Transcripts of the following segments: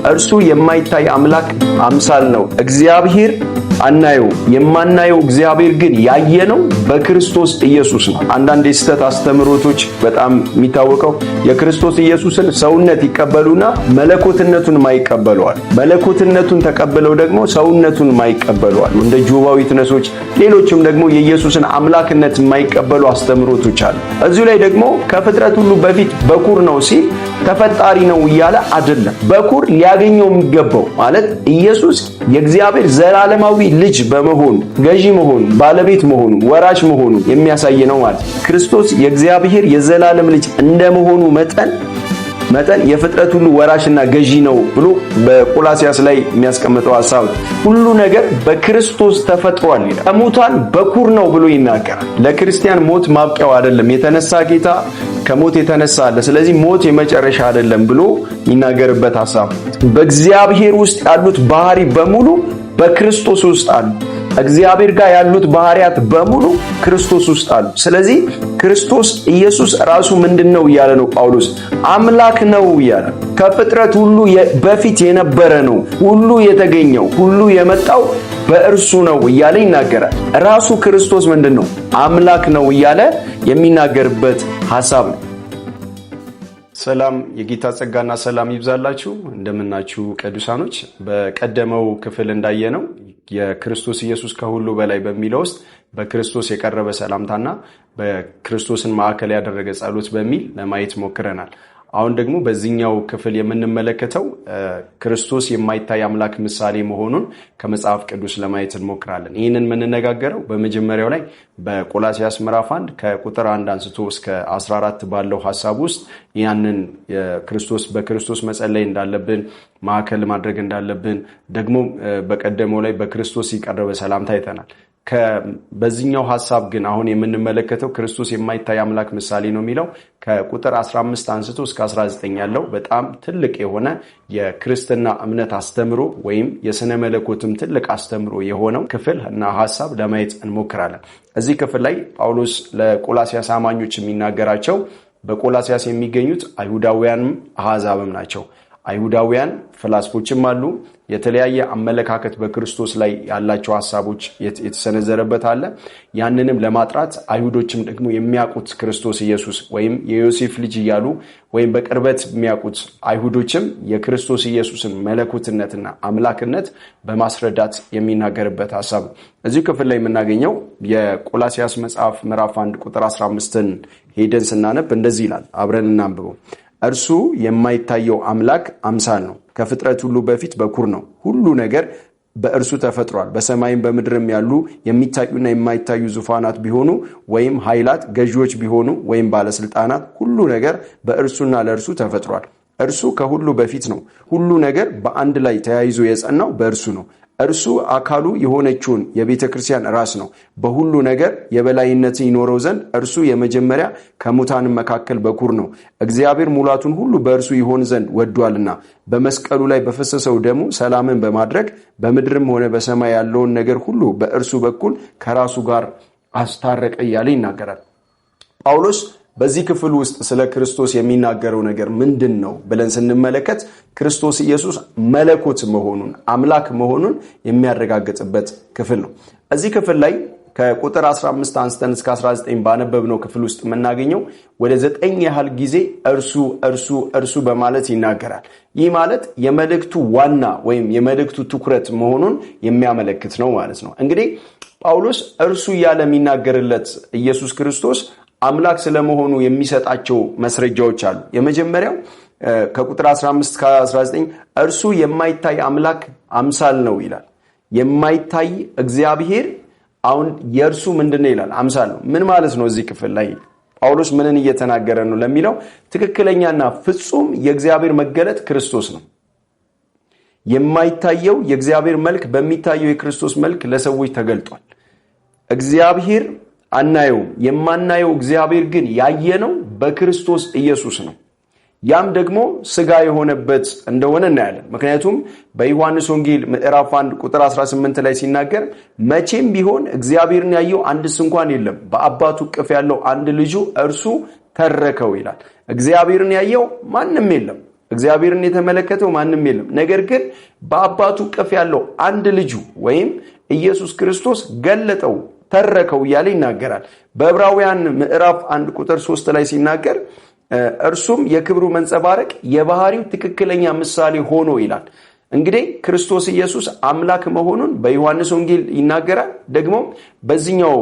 እርሱ የማይታይ አምላክ አምሳል ነው። እግዚአብሔር አናየው፣ የማናየው እግዚአብሔር ግን ያየነው በክርስቶስ ኢየሱስ ነው። አንዳንድ የስተት አስተምሮቶች በጣም የሚታወቀው የክርስቶስ ኢየሱስን ሰውነት ይቀበሉና መለኮትነቱን ማይቀበሉዋል። መለኮትነቱን ተቀብለው ደግሞ ሰውነቱን ማይቀበሉዋል። እንደ ጆባዊ ዊትነሶች፣ ሌሎችም ደግሞ የኢየሱስን አምላክነት የማይቀበሉ አስተምሮቶች አሉ። እዚሁ ላይ ደግሞ ከፍጥረት ሁሉ በፊት በኩር ነው ሲል ተፈጣሪ ነው እያለ አይደለም። በኩር ሊያገኘው የሚገባው ማለት ኢየሱስ የእግዚአብሔር ዘላለማዊ ልጅ በመሆኑ ገዢ መሆኑ ባለቤት መሆኑ ወራሽ መሆኑ የሚያሳይ ነው ማለት። ክርስቶስ የእግዚአብሔር የዘላለም ልጅ እንደመሆኑ መጠን የፍጥረት ሁሉ ወራሽና ገዢ ነው ብሎ በቆላስያስ ላይ የሚያስቀምጠው ሐሳብ ሁሉ ነገር በክርስቶስ ተፈጥሯል ይላል። ከሙታን በኩር ነው ብሎ ይናገራል። ለክርስቲያን ሞት ማብቂያው አይደለም፣ የተነሳ ጌታ ከሞት የተነሳ አለ። ስለዚህ ሞት የመጨረሻ አይደለም ብሎ ይናገርበት ሐሳብ። በእግዚአብሔር ውስጥ ያሉት ባህሪ በሙሉ በክርስቶስ ውስጥ አሉ። እግዚአብሔር ጋር ያሉት ባህሪያት በሙሉ ክርስቶስ ውስጥ አሉ። ስለዚህ ክርስቶስ ኢየሱስ ራሱ ምንድነው እያለ ነው ጳውሎስ? አምላክ ነው እያለ ከፍጥረት ሁሉ በፊት የነበረ ነው፣ ሁሉ የተገኘው ሁሉ የመጣው በእርሱ ነው እያለ ይናገራል። ራሱ ክርስቶስ ምንድነው? አምላክ ነው እያለ የሚናገርበት ሐሳብ ነው። ሰላም የጌታ ጸጋና ሰላም ይብዛላችሁ። እንደምናችሁ ቅዱሳኖች። በቀደመው ክፍል እንዳየነው የክርስቶስ ኢየሱስ ከሁሉ በላይ በሚለው ውስጥ በክርስቶስ የቀረበ ሰላምታና በክርስቶስን ማዕከል ያደረገ ጸሎት በሚል ለማየት ሞክረናል። አሁን ደግሞ በዚህኛው ክፍል የምንመለከተው ክርስቶስ የማይታይ አምላክ ምሳሌ መሆኑን ከመጽሐፍ ቅዱስ ለማየት እንሞክራለን። ይህንን የምንነጋገረው በመጀመሪያው ላይ በቆላስያስ ምዕራፍ 1 ከቁጥር 1 አንስቶ እስከ 14 ባለው ሐሳብ ውስጥ ያንን በክርስቶስ መጸለይ እንዳለብን ማዕከል ማድረግ እንዳለብን ደግሞ በቀደመው ላይ በክርስቶስ የቀረበ ሰላምታ አይተናል። በዚህኛው ሐሳብ ግን አሁን የምንመለከተው ክርስቶስ የማይታይ አምላክ ምሳሌ ነው የሚለው ከቁጥር 15 አንስቶ እስከ 19 ያለው በጣም ትልቅ የሆነ የክርስትና እምነት አስተምሮ ወይም የሥነ መለኮትም ትልቅ አስተምሮ የሆነው ክፍል እና ሐሳብ ለማየት እንሞክራለን። እዚህ ክፍል ላይ ጳውሎስ ለቆላስያስ አማኞች የሚናገራቸው በቆላስያስ የሚገኙት አይሁዳውያንም አሕዛብም ናቸው። አይሁዳውያን ፍላስፎችም አሉ። የተለያየ አመለካከት በክርስቶስ ላይ ያላቸው ሐሳቦች የተሰነዘረበት አለ። ያንንም ለማጥራት አይሁዶችም ደግሞ የሚያውቁት ክርስቶስ ኢየሱስ ወይም የዮሴፍ ልጅ እያሉ ወይም በቅርበት የሚያውቁት አይሁዶችም የክርስቶስ ኢየሱስን መለኮትነትና አምላክነት በማስረዳት የሚናገርበት ሐሳብ ነው። እዚህ ክፍል ላይ የምናገኘው የቆላስያስ መጽሐፍ ምዕራፍ 1 ቁጥር 15ን ሄደን ስናነብ እንደዚህ ይላል። አብረን እናንብበው። እርሱ የማይታየው አምላክ አምሳል ነው፣ ከፍጥረት ሁሉ በፊት በኩር ነው። ሁሉ ነገር በእርሱ ተፈጥሯል። በሰማይም በምድርም ያሉ የሚታዩና የማይታዩ ዙፋናት ቢሆኑ ወይም ኃይላት፣ ገዢዎች ቢሆኑ ወይም ባለስልጣናት፣ ሁሉ ነገር በእርሱና ለእርሱ ተፈጥሯል። እርሱ ከሁሉ በፊት ነው። ሁሉ ነገር በአንድ ላይ ተያይዞ የጸናው በእርሱ ነው። እርሱ አካሉ የሆነችውን የቤተ ክርስቲያን ራስ ነው። በሁሉ ነገር የበላይነትን ይኖረው ዘንድ እርሱ የመጀመሪያ ከሙታን መካከል በኩር ነው። እግዚአብሔር ሙላቱን ሁሉ በእርሱ ይሆን ዘንድ ወዷልና በመስቀሉ ላይ በፈሰሰው ደሙ ሰላምን በማድረግ በምድርም ሆነ በሰማይ ያለውን ነገር ሁሉ በእርሱ በኩል ከራሱ ጋር አስታረቀ እያለ ይናገራል። ጳውሎስ በዚህ ክፍል ውስጥ ስለ ክርስቶስ የሚናገረው ነገር ምንድን ነው ብለን ስንመለከት ክርስቶስ ኢየሱስ መለኮት መሆኑን አምላክ መሆኑን የሚያረጋግጥበት ክፍል ነው። እዚህ ክፍል ላይ ከቁጥር 15 አንስተን እስከ 19 ባነበብነው ክፍል ውስጥ የምናገኘው ወደ 9 ያህል ጊዜ እርሱ በማለት ይናገራል። ይህ ማለት የመልእክቱ ዋና ወይም የመልእክቱ ትኩረት መሆኑን የሚያመለክት ነው ማለት ነው። እንግዲህ ጳውሎስ እርሱ እያለ የሚናገርለት ኢየሱስ ክርስቶስ አምላክ ስለመሆኑ የሚሰጣቸው መስረጃዎች አሉ። የመጀመሪያው ከቁጥር 15 እስከ 19 እርሱ የማይታይ አምላክ አምሳል ነው ይላል። የማይታይ እግዚአብሔር አሁን የእርሱ ምንድነው ይላል? አምሳል ነው። ምን ማለት ነው? እዚህ ክፍል ላይ ጳውሎስ ምንን እየተናገረ ነው ለሚለው ትክክለኛና ፍጹም የእግዚአብሔር መገለጥ ክርስቶስ ነው። የማይታየው የእግዚአብሔር መልክ በሚታየው የክርስቶስ መልክ ለሰዎች ተገልጧል። እግዚአብሔር አናየውም፣ የማናየው እግዚአብሔር ግን ያየነው በክርስቶስ ኢየሱስ ነው። ያም ደግሞ ሥጋ የሆነበት እንደሆነ እናያለን። ምክንያቱም በዮሐንስ ወንጌል ምዕራፍ 1 ቁጥር 18 ላይ ሲናገር መቼም ቢሆን እግዚአብሔርን ያየው አንድስ እንኳን የለም፣ በአባቱ እቅፍ ያለው አንድ ልጁ እርሱ ተረከው ይላል። እግዚአብሔርን ያየው ማንም የለም። እግዚአብሔርን የተመለከተው ማንም የለም። ነገር ግን በአባቱ እቅፍ ያለው አንድ ልጁ ወይም ኢየሱስ ክርስቶስ ገለጠው፣ ተረከው እያለ ይናገራል። በዕብራውያን ምዕራፍ 1 ቁጥር 3 ላይ ሲናገር እርሱም የክብሩ መንጸባረቅ የባህሪው ትክክለኛ ምሳሌ ሆኖ ይላል። እንግዲህ ክርስቶስ ኢየሱስ አምላክ መሆኑን በዮሐንስ ወንጌል ይናገራል። ደግሞ በዚህኛው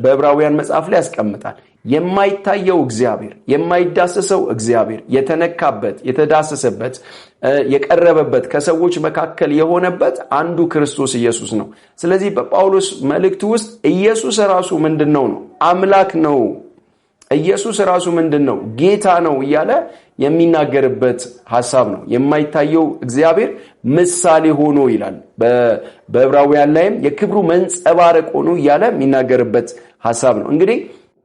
በዕብራውያን መጽሐፍ ላይ ያስቀምጣል። የማይታየው እግዚአብሔር፣ የማይዳሰሰው እግዚአብሔር የተነካበት፣ የተዳሰሰበት፣ የቀረበበት፣ ከሰዎች መካከል የሆነበት አንዱ ክርስቶስ ኢየሱስ ነው። ስለዚህ በጳውሎስ መልእክት ውስጥ ኢየሱስ ራሱ ምንድነው ነው? አምላክ ነው። ኢየሱስ ራሱ ምንድነው? ጌታ ነው እያለ የሚናገርበት ሐሳብ ነው። የማይታየው እግዚአብሔር ምሳሌ ሆኖ ይላል። በዕብራውያን ላይም የክብሩ መንጸባረቅ ሆኖ እያለ የሚናገርበት ሐሳብ ነው። እንግዲህ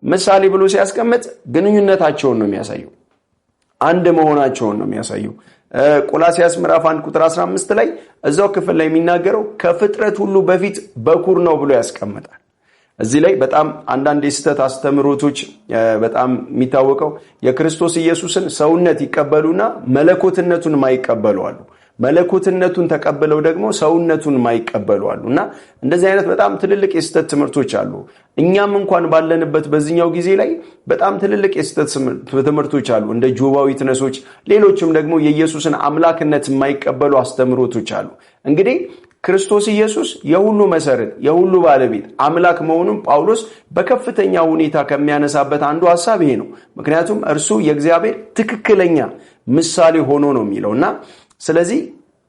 ምሳሌ ብሎ ሲያስቀምጥ ግንኙነታቸውን ነው የሚያሳየው፣ አንድ መሆናቸውን ነው የሚያሳየው። ቆላስይስ ምዕራፍ 1 ቁጥር 15 ላይ እዛው ክፍል ላይ የሚናገረው ከፍጥረት ሁሉ በፊት በኩር ነው ብሎ ያስቀምጣል። እዚህ ላይ በጣም አንዳንድ የስተት አስተምሮቶች በጣም የሚታወቀው የክርስቶስ ኢየሱስን ሰውነት ይቀበሉና መለኮትነቱን ማይቀበሉ አሉ። መለኮትነቱን ተቀበለው ደግሞ ሰውነቱን ማይቀበሉ አሉና እንደዚህ አይነት በጣም ትልልቅ የስተት ትምህርቶች አሉ። እኛም እንኳን ባለንበት በዚህኛው ጊዜ ላይ በጣም ትልልቅ የስተት ትምህርቶች አሉ፣ እንደ ጆባዊ ትነሶች፣ ሌሎችም ደግሞ የኢየሱስን አምላክነት የማይቀበሉ አስተምሮቶች አሉ። እንግዲህ ክርስቶስ ኢየሱስ የሁሉ መሰረት፣ የሁሉ ባለቤት አምላክ መሆኑን ጳውሎስ በከፍተኛ ሁኔታ ከሚያነሳበት አንዱ ሐሳብ ይሄ ነው። ምክንያቱም እርሱ የእግዚአብሔር ትክክለኛ ምሳሌ ሆኖ ነው የሚለውና ስለዚህ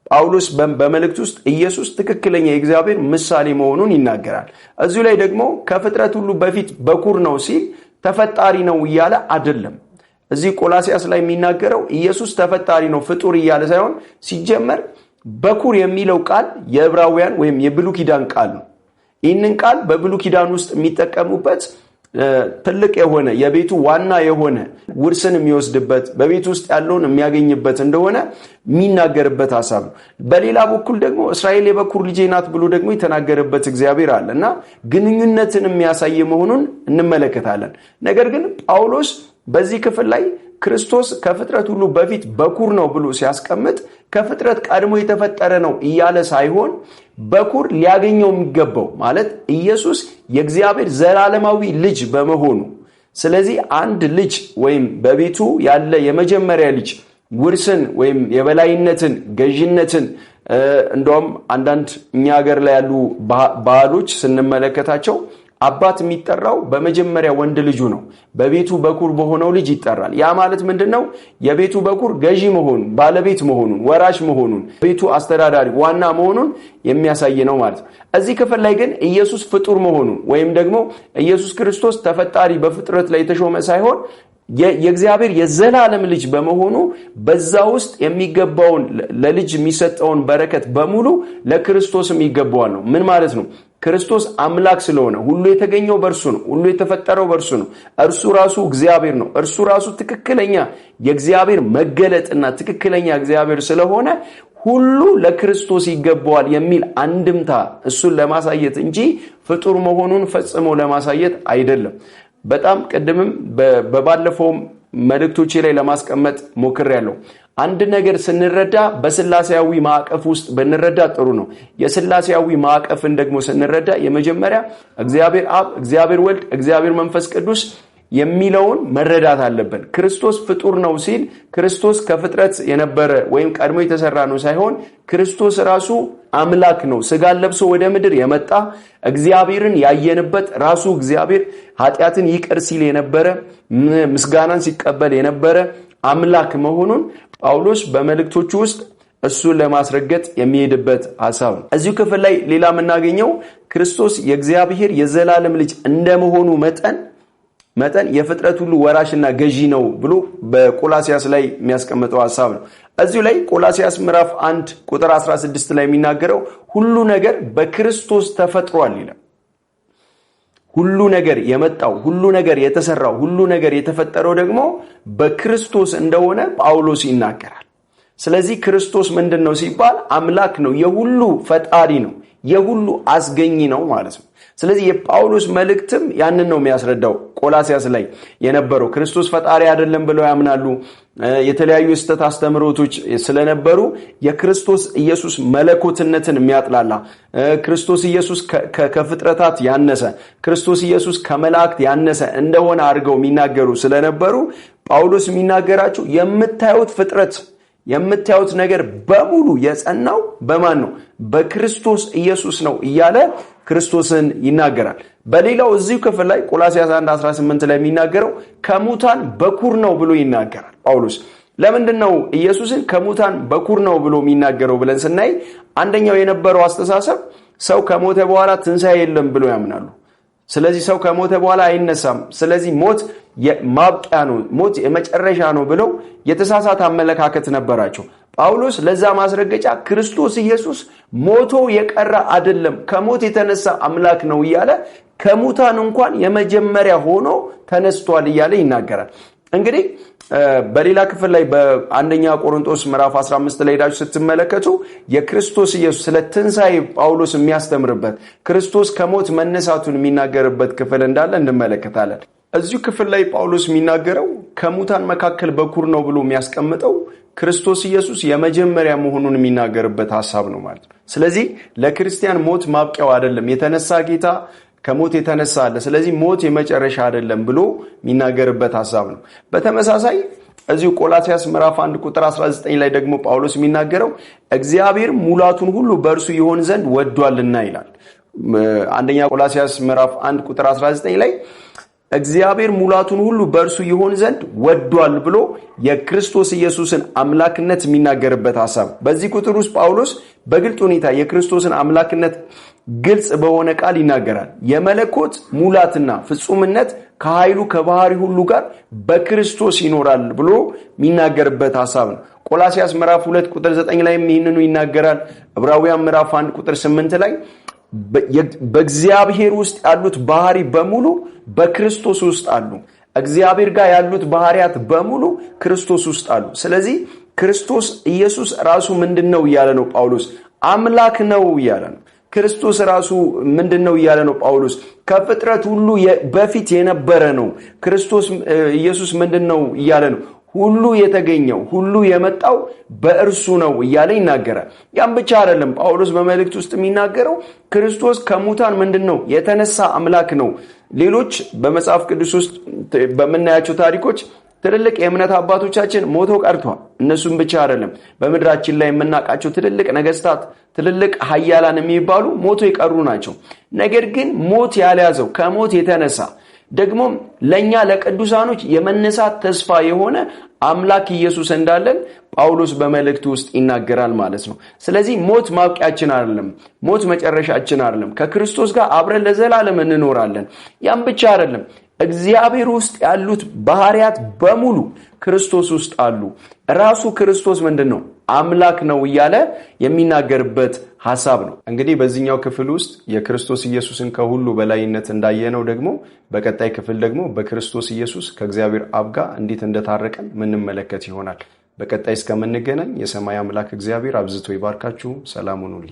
ጳውሎስ በመልእክት ውስጥ ኢየሱስ ትክክለኛ የእግዚአብሔር ምሳሌ መሆኑን ይናገራል። እዚሁ ላይ ደግሞ ከፍጥረት ሁሉ በፊት በኩር ነው ሲል ተፈጣሪ ነው እያለ አይደለም። እዚህ ቆላስይስ ላይ የሚናገረው ኢየሱስ ተፈጣሪ ነው ፍጡር እያለ ሳይሆን ሲጀመር በኩር የሚለው ቃል የዕብራውያን ወይም የብሉይ ኪዳን ቃል ነው። ይህንን ቃል በብሉይ ኪዳን ውስጥ የሚጠቀሙበት ትልቅ የሆነ የቤቱ ዋና የሆነ ውርስን የሚወስድበት በቤቱ ውስጥ ያለውን የሚያገኝበት እንደሆነ የሚናገርበት ሐሳብ ነው። በሌላ በኩል ደግሞ እስራኤል የበኩር ልጄ ናት ብሎ ደግሞ የተናገረበት እግዚአብሔር አለና ግንኙነትን የሚያሳይ መሆኑን እንመለከታለን። ነገር ግን ጳውሎስ በዚህ ክፍል ላይ ክርስቶስ ከፍጥረት ሁሉ በፊት በኩር ነው ብሎ ሲያስቀምጥ ከፍጥረት ቀድሞ የተፈጠረ ነው እያለ ሳይሆን በኩር ሊያገኘው የሚገባው ማለት ኢየሱስ የእግዚአብሔር ዘላለማዊ ልጅ በመሆኑ ስለዚህ አንድ ልጅ ወይም በቤቱ ያለ የመጀመሪያ ልጅ ውርስን ወይም የበላይነትን ገዥነትን እንደውም አንዳንድ እኛ ሀገር ላይ ያሉ ባህሎች ስንመለከታቸው አባት የሚጠራው በመጀመሪያ ወንድ ልጁ ነው። በቤቱ በኩር በሆነው ልጅ ይጠራል። ያ ማለት ምንድነው? የቤቱ በኩር ገዢ መሆኑን፣ ባለቤት መሆኑን፣ ወራሽ መሆኑን፣ ቤቱ አስተዳዳሪ ዋና መሆኑን የሚያሳይ ነው ማለት ነው። እዚህ ክፍል ላይ ግን ኢየሱስ ፍጡር መሆኑን ወይም ደግሞ ኢየሱስ ክርስቶስ ተፈጣሪ በፍጥረት ላይ የተሾመ ሳይሆን የእግዚአብሔር የዘላለም ልጅ በመሆኑ በዛ ውስጥ የሚገባውን ለልጅ የሚሰጠውን በረከት በሙሉ ለክርስቶስም ይገባዋል ነው። ምን ማለት ነው? ክርስቶስ አምላክ ስለሆነ ሁሉ የተገኘው በእርሱ ነው። ሁሉ የተፈጠረው በእርሱ ነው። እርሱ ራሱ እግዚአብሔር ነው። እርሱ ራሱ ትክክለኛ የእግዚአብሔር መገለጥና ትክክለኛ እግዚአብሔር ስለሆነ ሁሉ ለክርስቶስ ይገባዋል የሚል አንድምታ እሱን ለማሳየት እንጂ ፍጡር መሆኑን ፈጽሞ ለማሳየት አይደለም። በጣም ቀደምም በባለፈው መልእክቶቼ ላይ ለማስቀመጥ ሞክሬያለሁ። አንድ ነገር ስንረዳ በስላሴያዊ ማዕቀፍ ውስጥ ብንረዳ ጥሩ ነው። የስላሴያዊ ማዕቀፍን ደግሞ ስንረዳ የመጀመሪያ እግዚአብሔር አብ፣ እግዚአብሔር ወልድ፣ እግዚአብሔር መንፈስ ቅዱስ የሚለውን መረዳት አለብን። ክርስቶስ ፍጡር ነው ሲል ክርስቶስ ከፍጥረት የነበረ ወይም ቀድሞ የተሰራ ነው ሳይሆን ክርስቶስ ራሱ አምላክ ነው። ስጋን ለብሶ ወደ ምድር የመጣ እግዚአብሔርን ያየንበት ራሱ እግዚአብሔር ኃጢአትን ይቅር ሲል የነበረ ምስጋናን ሲቀበል የነበረ አምላክ መሆኑን ጳውሎስ በመልእክቶቹ ውስጥ እሱን ለማስረገጥ የሚሄድበት ሐሳብ ነው። እዚሁ ክፍል ላይ ሌላ የምናገኘው ክርስቶስ የእግዚአብሔር የዘላለም ልጅ እንደመሆኑ መጠን የፍጥረት ሁሉ ወራሽና ገዢ ነው ብሎ በቆላስይስ ላይ የሚያስቀምጠው ሐሳብ ነው። እዚሁ ላይ ቆላስይስ ምዕራፍ 1 ቁጥር 16 ላይ የሚናገረው ሁሉ ነገር በክርስቶስ ተፈጥሯል ይላል። ሁሉ ነገር የመጣው፣ ሁሉ ነገር የተሰራው፣ ሁሉ ነገር የተፈጠረው ደግሞ በክርስቶስ እንደሆነ ጳውሎስ ይናገራል። ስለዚህ ክርስቶስ ምንድነው ሲባል አምላክ ነው፣ የሁሉ ፈጣሪ ነው፣ የሁሉ አስገኝ ነው ማለት ነው። ስለዚህ የጳውሎስ መልእክትም ያንን ነው የሚያስረዳው። ቆላስያስ ላይ የነበረው ክርስቶስ ፈጣሪ አይደለም ብለው ያምናሉ። የተለያዩ የስተት አስተምሮቶች ስለነበሩ የክርስቶስ ኢየሱስ መለኮትነትን የሚያጥላላ ክርስቶስ ኢየሱስ ከፍጥረታት ያነሰ ክርስቶስ ኢየሱስ ከመላእክት ያነሰ እንደሆነ አድርገው የሚናገሩ ስለነበሩ ጳውሎስ የሚናገራቸው የምታዩት ፍጥረት የምታዩት ነገር በሙሉ የጸናው በማን ነው? በክርስቶስ ኢየሱስ ነው እያለ ክርስቶስን ይናገራል። በሌላው እዚሁ ክፍል ላይ ቆላስይስ 1:18 ላይ የሚናገረው ከሙታን በኩር ነው ብሎ ይናገራል ጳውሎስ። ለምንድን ነው ኢየሱስን ከሙታን በኩር ነው ብሎ የሚናገረው ብለን ስናይ አንደኛው የነበረው አስተሳሰብ ሰው ከሞተ በኋላ ትንሣኤ የለም ብሎ ያምናሉ። ስለዚህ ሰው ከሞተ በኋላ አይነሳም፣ ስለዚህ ሞት ማብቂያ ነው፣ ሞት የመጨረሻ ነው ብለው የተሳሳተ አመለካከት ነበራቸው። ጳውሎስ ለዛ ማስረገጫ ክርስቶስ ኢየሱስ ሞቶ የቀረ አይደለም፣ ከሞት የተነሳ አምላክ ነው እያለ ከሙታን እንኳን የመጀመሪያ ሆኖ ተነስቷል እያለ ይናገራል። እንግዲህ በሌላ ክፍል ላይ በአንደኛ ቆሮንቶስ ምዕራፍ 15 ላይ ሄዳችሁ ስትመለከቱ የክርስቶስ ኢየሱስ ስለ ትንሣኤ ጳውሎስ የሚያስተምርበት ክርስቶስ ከሞት መነሳቱን የሚናገርበት ክፍል እንዳለ እንመለከታለን። እዚሁ ክፍል ላይ ጳውሎስ የሚናገረው ከሙታን መካከል በኩር ነው ብሎ የሚያስቀምጠው ክርስቶስ ኢየሱስ የመጀመሪያ መሆኑን የሚናገርበት ሐሳብ ነው ማለት ነው። ስለዚህ ለክርስቲያን ሞት ማብቂያው አይደለም፣ የተነሳ ጌታ ከሞት የተነሳ አለ፣ ስለዚህ ሞት የመጨረሻ አይደለም ብሎ የሚናገርበት ሐሳብ ነው። በተመሳሳይ እዚሁ ቆላስይስ ምዕራፍ 1:19 ላይ ደግሞ ጳውሎስ የሚናገረው እግዚአብሔር ሙላቱን ሁሉ በእርሱ ይሆን ዘንድ ወዷልና ይላል። አንደኛ ቆላስይስ ምዕራፍ 1:19 ላይ እግዚአብሔር ሙላቱን ሁሉ በእርሱ ይሆን ዘንድ ወዷል ብሎ የክርስቶስ ኢየሱስን አምላክነት የሚናገርበት ሐሳብ። በዚህ ቁጥር ውስጥ ጳውሎስ በግልጥ ሁኔታ የክርስቶስን አምላክነት ግልጽ በሆነ ቃል ይናገራል። የመለኮት ሙላትና ፍጹምነት ከኃይሉ ከባህሪ ሁሉ ጋር በክርስቶስ ይኖራል ብሎ የሚናገርበት ሐሳብ ነው። ቆላስይስ ምዕራፍ 2:9 ላይ ይህንኑ ይናገራል። ዕብራውያን ምዕራፍ 1:8 ላይ በእግዚአብሔር ውስጥ ያሉት ባህሪ በሙሉ በክርስቶስ ውስጥ አሉ። እግዚአብሔር ጋር ያሉት ባህሪያት በሙሉ ክርስቶስ ውስጥ አሉ። ስለዚህ ክርስቶስ ኢየሱስ ራሱ ምንድነው እያለ ነው ጳውሎስ? አምላክ ነው እያለ ነው። ክርስቶስ ራሱ ምንድነው እያለ ነው ጳውሎስ? ከፍጥረት ሁሉ በፊት የነበረ ነው። ክርስቶስ ኢየሱስ ምንድነው እያለ ነው? ሁሉ የተገኘው ሁሉ የመጣው በእርሱ ነው እያለ ይናገራል። ያም ብቻ አይደለም። ጳውሎስ በመልእክት ውስጥ የሚናገረው ክርስቶስ ከሙታን ምንድነው? የተነሳ አምላክ ነው። ሌሎች በመጽሐፍ ቅዱስ ውስጥ በምናያቸው ታሪኮች ትልልቅ የእምነት አባቶቻችን ሞተው ቀርተዋል። እነሱም ብቻ አይደለም፣ በምድራችን ላይ የምናውቃቸው ትልልቅ ነገስታት፣ ትልልቅ ኃያላን የሚባሉ ሞተው የቀሩ ናቸው። ነገር ግን ሞት ያልያዘው ከሞት የተነሳ ደግሞ ለኛ ለቅዱሳኖች የመነሳት ተስፋ የሆነ አምላክ ኢየሱስ እንዳለን ጳውሎስ በመልእክቱ ውስጥ ይናገራል ማለት ነው። ስለዚህ ሞት ማብቂያችን አይደለም፣ ሞት መጨረሻችን አይደለም። ከክርስቶስ ጋር አብረን ለዘላለም እንኖራለን። ያም ብቻ አይደለም፣ እግዚአብሔር ውስጥ ያሉት ባህሪያት በሙሉ ክርስቶስ ውስጥ አሉ። ራሱ ክርስቶስ ምንድነው? አምላክ ነው እያለ የሚናገርበት ሐሳብ ነው። እንግዲህ በዚህኛው ክፍል ውስጥ የክርስቶስ ኢየሱስን ከሁሉ በላይነት እንዳየነው ደግሞ በቀጣይ ክፍል ደግሞ በክርስቶስ ኢየሱስ ከእግዚአብሔር አብ ጋር እንዴት እንደታረቀን ምንመለከት ይሆናል። በቀጣይ እስከምንገናኝ የሰማይ አምላክ እግዚአብሔር አብዝቶ ይባርካችሁ። ሰላም ሁኑልኝ።